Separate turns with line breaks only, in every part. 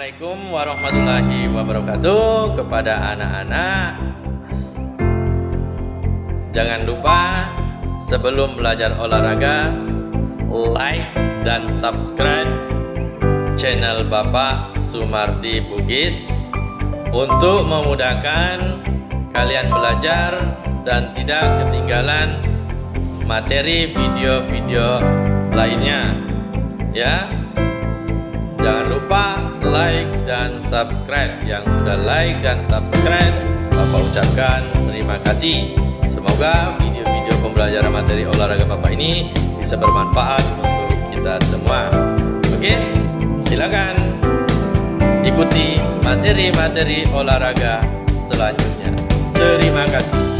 Assalamualaikum warahmatullahi wabarakatuh. Kepada anak-anak, jangan lupa sebelum belajar olahraga, like dan subscribe channel Bapak Sumardi Bugis untuk memudahkan kalian belajar dan tidak ketinggalan materi video-video lainnya, ya. Jangan lupa like dan subscribe. Yang sudah like dan subscribe, Bapak ucapkan terima kasih. Semoga video-video pembelajaran materi olahraga Bapak ini bisa bermanfaat untuk kita semua. Oke, silakan ikuti materi-materi olahraga selanjutnya. Terima kasih.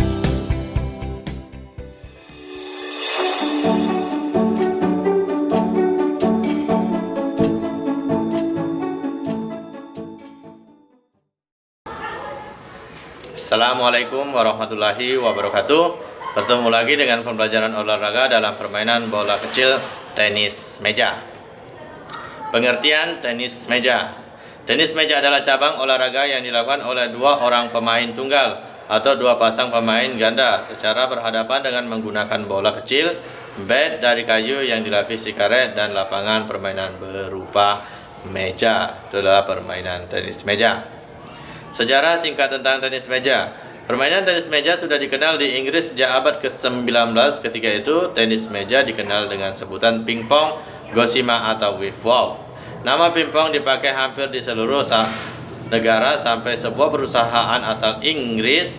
Assalamualaikum warahmatullahi wabarakatuh. Bertemu lagi dengan pembelajaran olahraga dalam permainan bola kecil tenis meja. Pengertian tenis meja. Tenis meja adalah cabang olahraga yang dilakukan oleh dua orang pemain tunggal atau dua pasang pemain ganda secara berhadapan dengan menggunakan bola kecil, bat dari kayu yang dilapisi karet, dan lapangan permainan berupa meja. Itu adalah permainan tenis meja. Sejarah singkat tentang tenis meja. Permainan tenis meja sudah dikenal di Inggris sejak abad ke-19. Ketika itu, tenis meja dikenal dengan sebutan pingpong, gosima, atau wiffle. Nama pingpong dipakai hampir di seluruh negara sampai sebuah perusahaan asal Inggris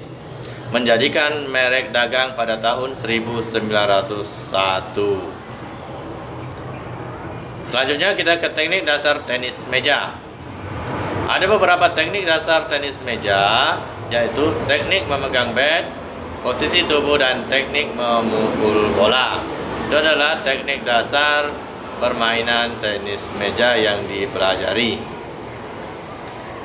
menjadikan merek dagang pada tahun 1901. Selanjutnya kita ke teknik dasar tenis meja. Ada beberapa teknik dasar tenis meja, yaitu teknik memegang bat, posisi tubuh, dan teknik memukul bola. Itu adalah teknik dasar permainan tenis meja yang dipelajari.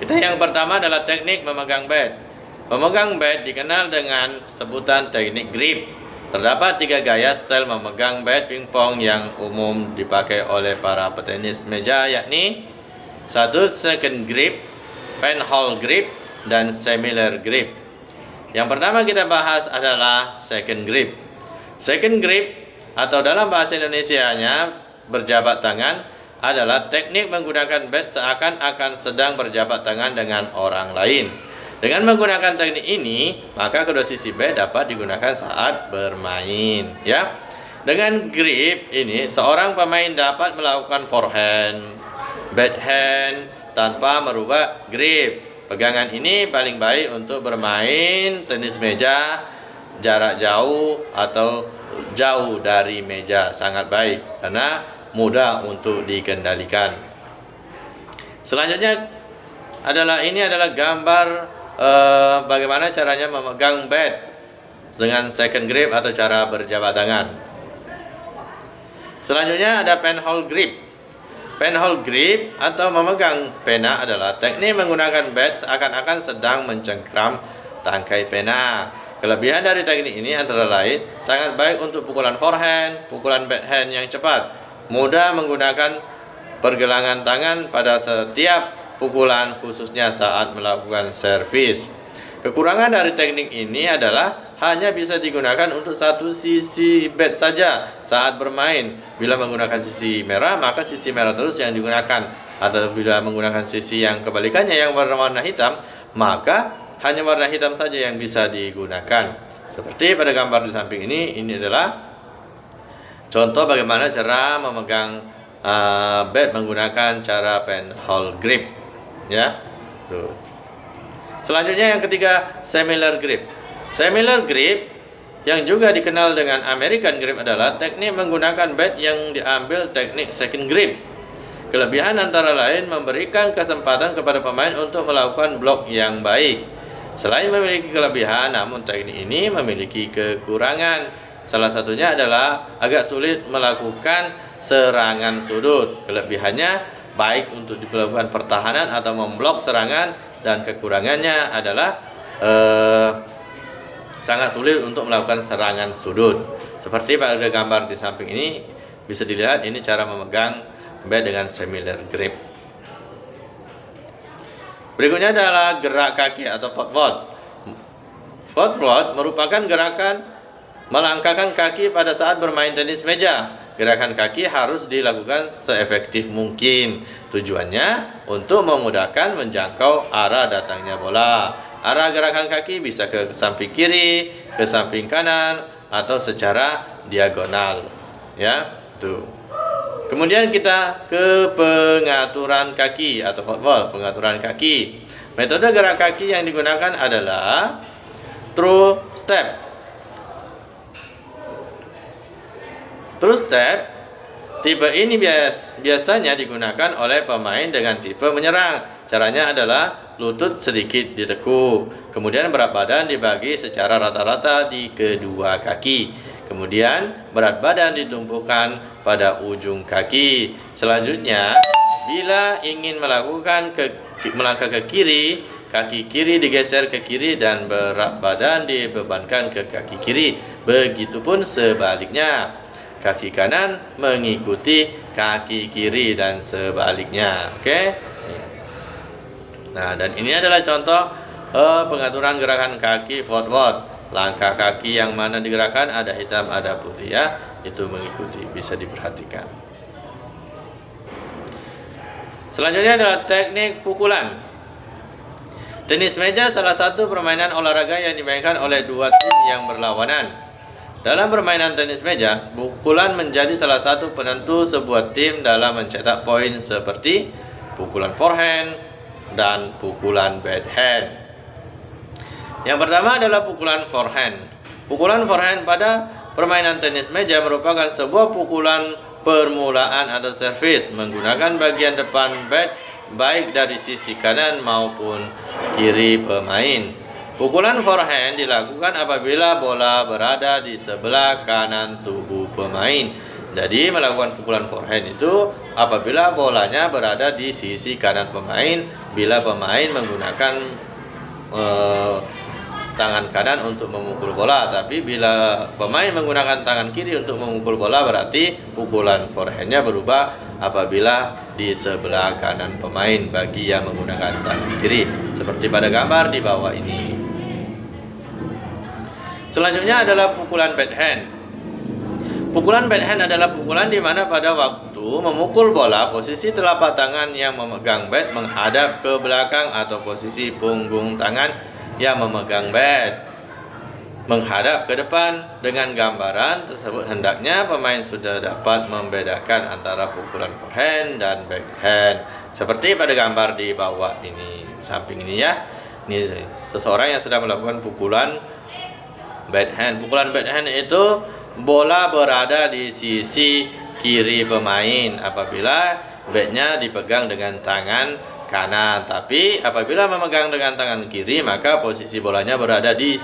Yang pertama adalah teknik memegang bat. Memegang bat dikenal dengan sebutan teknik grip. Terdapat tiga gaya style memegang bat pingpong yang umum dipakai oleh para petenis meja, yakni satu, second grip, penhold grip, dan similar grip. Yang pertama kita bahas adalah second grip. Second grip atau dalam bahasa Indonesianya berjabat tangan adalah teknik menggunakan bat seakan-akan sedang berjabat tangan dengan orang lain. Dengan menggunakan teknik ini, maka kedua sisi bat dapat digunakan saat bermain, ya. Dengan grip ini, seorang pemain dapat melakukan forehand, backhand tanpa merubah grip. Pegangan ini paling baik untuk bermain tenis meja jarak jauh atau jauh dari meja. Sangat baik karena mudah untuk dikendalikan. Selanjutnya adalah gambar bagaimana caranya memegang bat dengan second grip atau cara berjabat tangan. Selanjutnya ada penhold grip. Penhold grip atau memegang pena adalah teknik menggunakan bat seakan-akan sedang mencengkram tangkai pena. Kelebihan dari teknik ini antara lain sangat baik untuk pukulan forehand, pukulan backhand yang cepat, mudah menggunakan pergelangan tangan pada setiap pukulan, khususnya saat melakukan servis. Kekurangan dari teknik ini adalah hanya bisa digunakan untuk satu sisi bat saja saat bermain. Bila menggunakan sisi merah, maka sisi merah terus yang digunakan. Atau bila menggunakan sisi yang kebalikannya yang berwarna hitam, maka hanya warna hitam saja yang bisa digunakan. Seperti pada gambar di samping ini adalah contoh bagaimana cara memegang bat menggunakan cara penhold grip, ya. Tuh. Selanjutnya yang ketiga, similar grip. Similar grip yang juga dikenal dengan American grip adalah teknik menggunakan bat yang diambil teknik second grip. Kelebihan antara lain memberikan kesempatan kepada pemain untuk melakukan blok yang baik. Selain memiliki kelebihan, namun teknik ini memiliki kekurangan. Salah satunya adalah agak sulit melakukan serangan sudut. Kelebihannya baik untuk dilakukan pertahanan atau memblok serangan, dan kekurangannya adalah sangat sulit untuk melakukan serangan sudut. Seperti pada gambar di samping ini bisa dilihat, ini cara memegang bat dengan similar grip. Berikutnya adalah gerak kaki atau footwork. Footwork merupakan gerakan melangkahkan kaki pada saat bermain tenis meja. Gerakan kaki harus dilakukan seefektif mungkin. Tujuannya untuk memudahkan menjangkau arah datangnya bola. Arah gerakan kaki bisa ke samping kiri, ke samping kanan, atau secara diagonal. Ya, tuh. Kemudian kita ke pengaturan kaki atau footwork, pengaturan kaki. Metode gerak kaki yang digunakan adalah through step. Through step, tipe ini biasanya digunakan oleh pemain dengan tipe menyerang. Caranya adalah lutut sedikit ditekuk, kemudian berat badan dibagi secara rata-rata di kedua kaki. Kemudian berat badan ditumpukan pada ujung kaki. Selanjutnya, bila ingin melangkah ke kiri, kaki kiri digeser ke kiri dan berat badan dibebankan ke kaki kiri. Begitupun sebaliknya. Kaki kanan mengikuti kaki kiri dan sebaliknya. Oke. Nah, dan ini adalah contoh pengaturan gerakan kaki footwork. Langkah kaki yang mana digerakkan ada hitam, ada putih ya. Itu mengikuti, bisa diperhatikan. Selanjutnya adalah teknik pukulan. Tenis meja salah satu permainan olahraga yang dimainkan oleh dua tim yang berlawanan. Dalam permainan tenis meja, pukulan menjadi salah satu penentu sebuah tim dalam mencetak poin seperti pukulan forehand dan pukulan backhand. Yang pertama adalah pukulan forehand. Pukulan forehand pada permainan tenis meja merupakan sebuah pukulan permulaan atau servis menggunakan bagian depan bat baik dari sisi kanan maupun kiri pemain. Pukulan forehand dilakukan apabila bola berada di sebelah kanan tubuh pemain. Jadi melakukan pukulan forehand itu apabila bolanya berada di sisi kanan pemain, bila pemain menggunakan tangan kanan untuk memukul bola. Tapi bila pemain menggunakan tangan kiri untuk memukul bola, berarti pukulan forehandnya berubah apabila di sebelah kanan pemain bagi yang menggunakan tangan kiri, seperti pada gambar di bawah ini. Selanjutnya adalah pukulan backhand. Pukulan backhand adalah pukulan di mana pada waktu memukul bola, posisi telapak tangan yang memegang bat menghadap ke belakang atau posisi punggung tangan yang memegang bat menghadap ke depan. Dengan gambaran tersebut hendaknya pemain sudah dapat membedakan antara pukulan forehand dan backhand, seperti pada gambar di bawah ini, samping ini ya. Ini seseorang yang sedang melakukan pukulan backhand. Pukulan backhand itu bola berada di sisi kiri pemain apabila batnya dipegang dengan tangan kanan. Tapi apabila memegang dengan tangan kiri, maka posisi bolanya berada di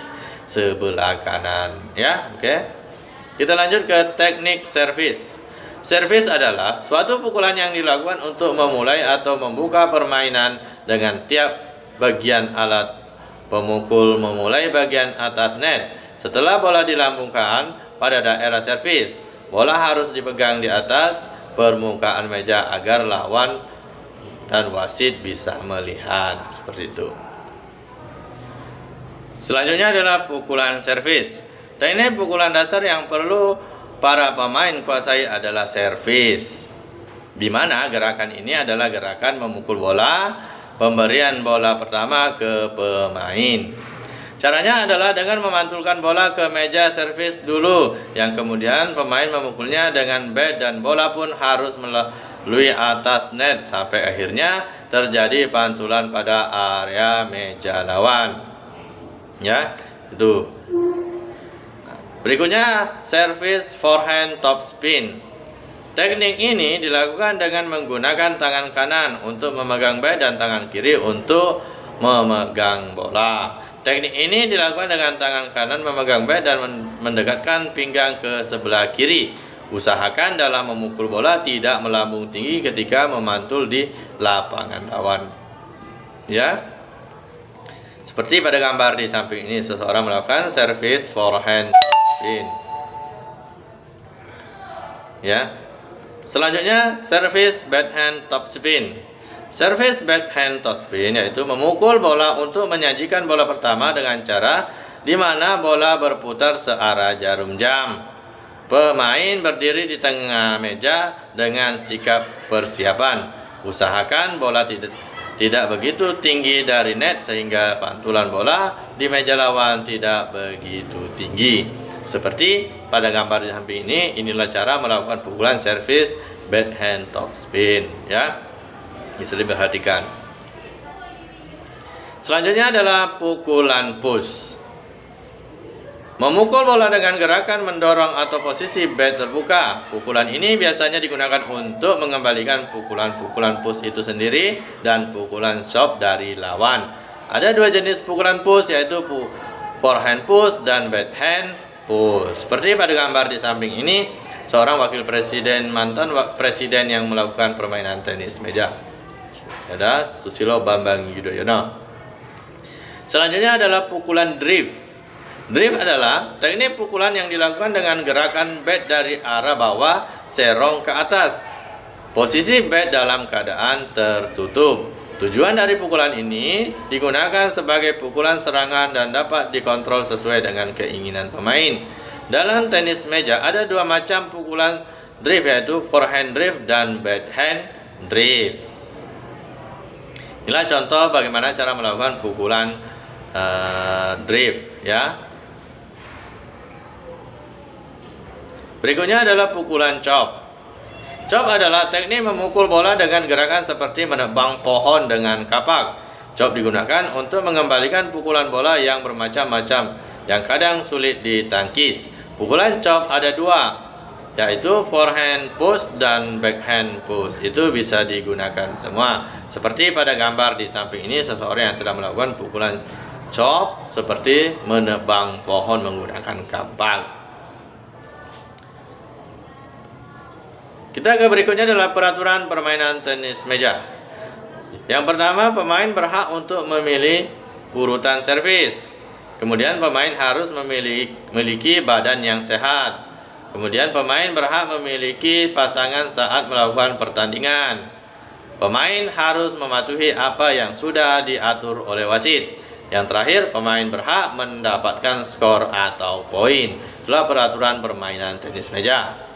sebelah kanan. Ya, oke. Kita lanjut ke teknik servis. Servis adalah suatu pukulan yang dilakukan untuk memulai atau membuka permainan dengan tiap bagian alat pemukul memulai bagian atas net. Setelah bola dilambungkan pada daerah servis, bola harus dipegang di atas permukaan meja agar lawan dan wasit bisa melihat, seperti itu. Selanjutnya adalah pukulan servis. Teknik pukulan dasar yang perlu para pemain kuasai adalah servis, di mana gerakan ini adalah gerakan memukul bola, pemberian bola pertama ke pemain. Caranya adalah dengan memantulkan bola ke meja servis dulu, yang kemudian pemain memukulnya dengan bat dan bola pun harus melalui atas net sampai akhirnya terjadi pantulan pada area meja lawan. Ya, itu. Berikutnya servis forehand top spin. Teknik ini dilakukan dengan menggunakan tangan kanan untuk memegang bat dan tangan kiri untuk memegang bola. Teknik ini dilakukan dengan tangan kanan memegang bat dan mendekatkan pinggang ke sebelah kiri. Usahakan dalam memukul bola tidak melambung tinggi ketika memantul di lapangan lawan. Ya. Seperti pada gambar di samping ini, seseorang melakukan servis forehand spin. Ya. Selanjutnya servis backhand top spin. Servis backhand topspin yaitu memukul bola untuk menyajikan bola pertama dengan cara di mana bola berputar searah jarum jam. Pemain berdiri di tengah meja dengan sikap persiapan. Usahakan bola tidak begitu tinggi dari net sehingga pantulan bola di meja lawan tidak begitu tinggi. Seperti pada gambar di samping ini, inilah cara melakukan pukulan servis backhand topspin ya. Bisa diperhatikan. Selanjutnya adalah pukulan push. Memukul bola dengan gerakan mendorong atau posisi bat terbuka. Pukulan ini biasanya digunakan untuk mengembalikan pukulan-pukulan push itu sendiri dan pukulan shove dari lawan. Ada dua jenis pukulan push yaitu forehand push dan backhand push. Seperti pada gambar di samping ini, seorang wakil presiden, mantan presiden yang melakukan permainan tenis meja. Ada Susilo Bambang Yudhoyono. Selanjutnya adalah pukulan drift. Drift adalah teknik pukulan yang dilakukan dengan gerakan bat dari arah bawah serong ke atas. Posisi bat dalam keadaan tertutup. Tujuan dari pukulan ini digunakan sebagai pukulan serangan dan dapat dikontrol sesuai dengan keinginan pemain. Dalam tenis meja ada dua macam pukulan drift yaitu forehand drift dan backhand drift. Inilah contoh bagaimana cara melakukan pukulan drift ya. Berikutnya adalah pukulan chop. Chop adalah teknik memukul bola dengan gerakan seperti menebang pohon dengan kapak. Chop digunakan untuk mengembalikan pukulan bola yang bermacam-macam yang kadang sulit ditangkis. Pukulan chop ada dua, yaitu forehand push dan backhand push. Itu bisa digunakan semua. Seperti pada gambar di samping ini, seseorang yang sedang melakukan pukulan chop seperti menebang pohon menggunakan kapak. Kita ke berikutnya adalah peraturan permainan tenis meja. Yang pertama, pemain berhak untuk memilih urutan servis. Kemudian pemain harus memiliki badan yang sehat. Kemudian pemain berhak memiliki pasangan saat melakukan pertandingan. Pemain harus mematuhi apa yang sudah diatur oleh wasit. Yang terakhir, pemain berhak mendapatkan skor atau poin. Itulah peraturan permainan tenis meja.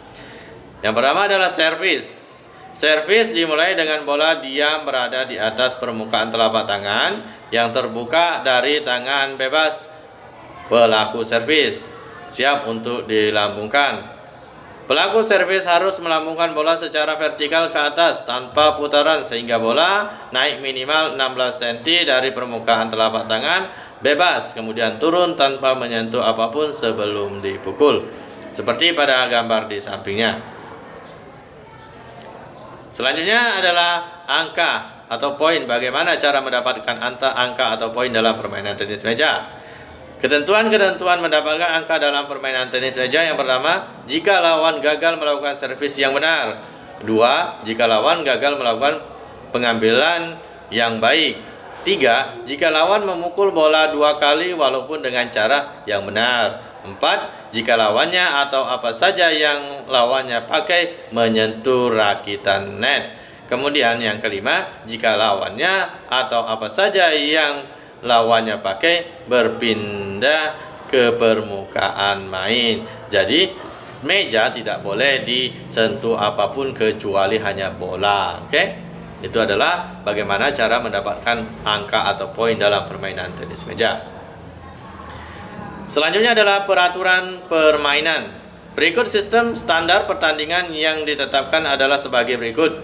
Yang pertama adalah servis. Servis dimulai dengan bola diam berada di atas permukaan telapak tangan yang terbuka dari tangan bebas pelaku servis, siap untuk dilambungkan. Pelaku servis harus melambungkan bola secara vertikal ke atas tanpa putaran sehingga bola naik minimal 16 cm dari permukaan telapak tangan bebas, kemudian turun tanpa menyentuh apapun sebelum dipukul. Seperti pada gambar di sampingnya. Selanjutnya adalah angka atau poin. Bagaimana cara mendapatkan angka atau poin dalam permainan tenis meja? Ketentuan-ketentuan mendapatkan angka dalam permainan tenis meja. Yang pertama, jika lawan gagal melakukan servis yang benar. Kedua, jika lawan gagal melakukan pengambilan yang baik. Tiga, jika lawan memukul bola 2 kali walaupun dengan cara yang benar. 4, jika lawannya atau apa saja yang lawannya pakai menyentuh rakitan net. Kemudian yang kelima, jika lawannya atau apa saja yang lawannya pakai berpindah ke permukaan main. Jadi meja tidak boleh disentuh apapun kecuali hanya bola. Oke? Itu adalah bagaimana cara mendapatkan angka atau poin dalam permainan tenis meja. Selanjutnya adalah peraturan permainan. Berikut sistem standar pertandingan yang ditetapkan adalah sebagai berikut.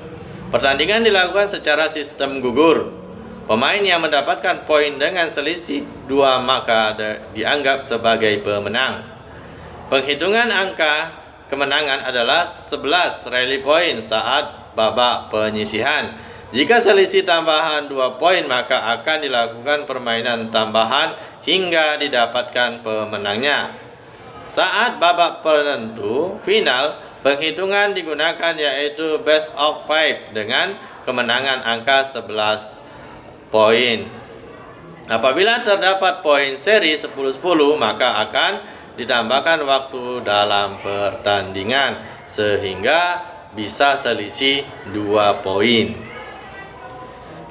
Pertandingan dilakukan secara sistem gugur. Pemain yang mendapatkan poin dengan selisih 2 maka dianggap sebagai pemenang. Penghitungan angka kemenangan adalah 11 rally point saat babak penyisihan. Jika selisih tambahan 2 poin maka akan dilakukan permainan tambahan hingga didapatkan pemenangnya. Saat babak penentu final, penghitungan digunakan yaitu best of 5 dengan kemenangan angka 11 poin. Apabila terdapat poin seri 10-10 maka akan ditambahkan waktu dalam pertandingan sehingga bisa selisih 2 poin.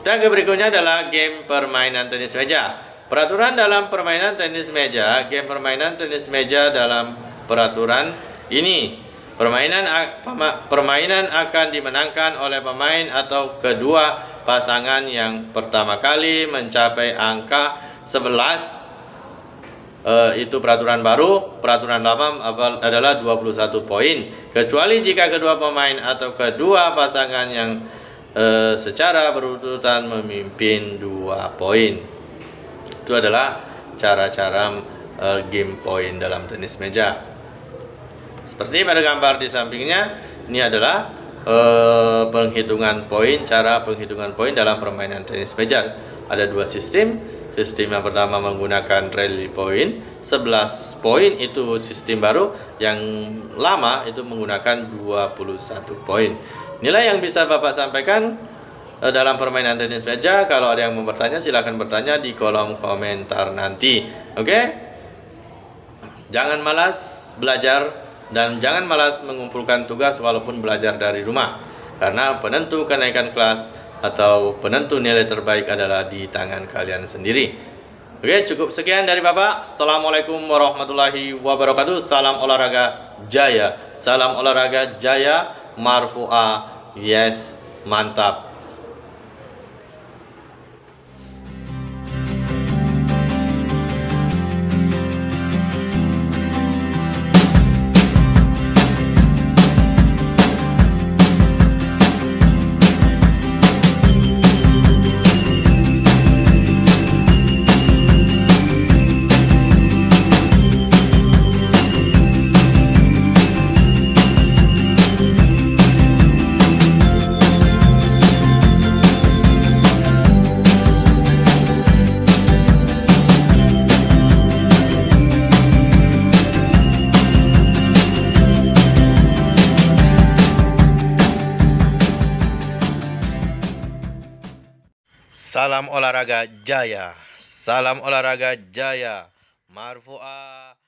Dan berikutnya adalah game permainan tenis meja. Peraturan dalam permainan tenis meja, game permainan tenis meja dalam peraturan ini. Permainan akan dimenangkan oleh pemain atau kedua pasangan yang pertama kali mencapai angka 11. Itu peraturan baru. Peraturan lama adalah 21 poin. Kecuali jika kedua pemain atau kedua pasangan yang secara berurutan memimpin 2 poin. Itu adalah cara-cara game poin dalam tenis meja. Seperti pada gambar di sampingnya, ini adalah penghitungan poin, cara penghitungan poin dalam permainan tenis meja. Ada 2 sistem. Sistem yang pertama menggunakan rally point, 11 poin itu sistem baru. Yang lama itu menggunakan 21 poin. Inilah yang bisa Bapak sampaikan dalam permainan tenis meja. Kalau ada yang mau bertanya, silakan bertanya di kolom komentar nanti. Oke? Jangan malas belajar dan jangan malas mengumpulkan tugas walaupun belajar dari rumah. Karena penentu kenaikan kelas atau penentu nilai terbaik adalah di tangan kalian sendiri. Oke, cukup sekian dari Bapak. Assalamualaikum warahmatullahi wabarakatuh. Salam olahraga jaya. Salam olahraga jaya. Marfu'ah. Yes, mantap. Salam olahraga jaya. Salam olahraga jaya. Marfu'ah.